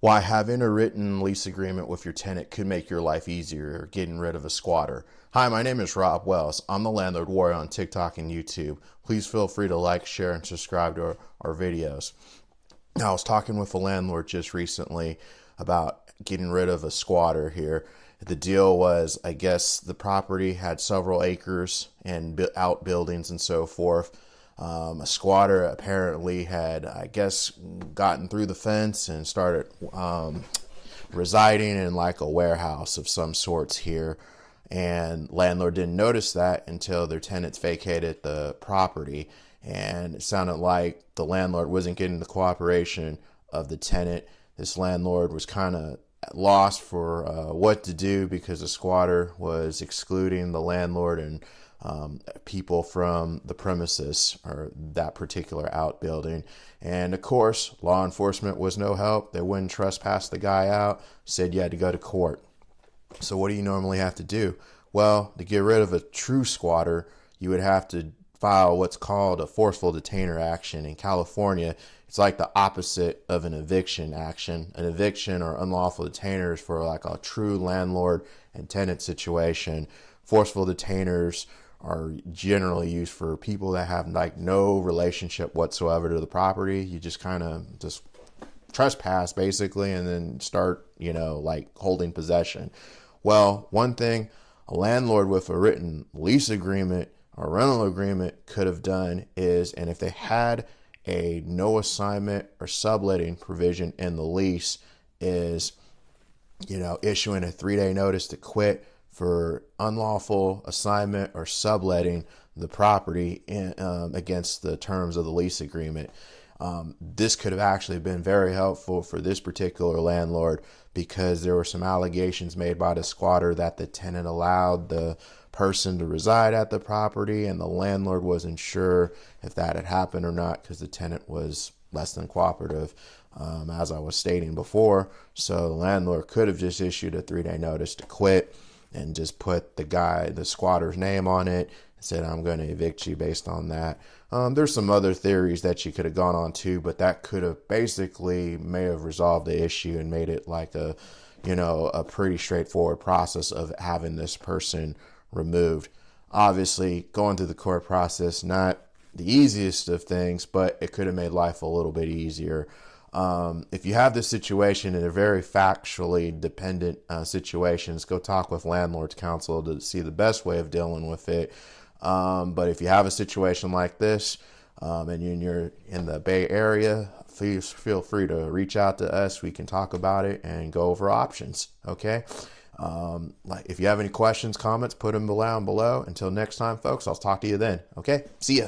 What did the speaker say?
Why having a written lease agreement with your tenant could make your life easier getting rid of a squatter. Hi, my name is Rob Wells. I'm the Landlord Warrior on TikTok and YouTube. Please feel free to like, share, and subscribe to our videos. Now, I was talking with a landlord just recently about getting rid of a squatter here. The deal was, I guess the property had several acres and outbuildings and so forth. A squatter apparently had, I guess, gotten through the fence and started residing in like a warehouse of some sorts here. And landlord didn't notice that until their tenants vacated the property. And it sounded like the landlord wasn't getting the cooperation of the tenant. This landlord was kind of lost for what to do because the squatter was excluding the landlord and people from the premises or that particular outbuilding. And of course, law enforcement was no help. They wouldn't trespass the guy out, said you had to go to court. So what do you normally have to do? Well, to get rid of a true squatter, you would have to file what's called a forceful detainer action. In California, it's like the opposite of an eviction action. An eviction or unlawful detainers for like a true landlord and tenant situation. Forceful detainers are generally used for people that have like no relationship whatsoever to the property. You just kind of just trespass basically and then start, like holding possession. Well, one thing a landlord with a written lease agreement or rental agreement could have done is, and if they had a no assignment or subletting provision in the lease, is, issuing a 3-day notice to quit for unlawful assignment or subletting the property against the terms of the lease agreement. This could have actually been very helpful for this particular landlord because there were some allegations made by the squatter that the tenant allowed the person to reside at the property, and the landlord wasn't sure if that had happened or not because the tenant was less than cooperative, as I was stating before. So the landlord could have just issued a 3-day notice to quit and just put the squatter's name on it and said, I'm going to evict you based on that. There's some other theories that you could have gone on to, but that could have may have resolved the issue and made it like a pretty straightforward process of having this person removed. Obviously, going through the court process, not the easiest of things, but it could have made life a little bit easier. If you have this situation in a very factually dependent situations, go talk with landlord's counsel to see the best way of dealing with it. But if you have a situation like this and you're in the Bay Area, please feel free to reach out to us. We can talk about it and go over options. Okay. If you have any questions, comments, put them down below. Until next time, folks, I'll talk to you then. Okay. See ya.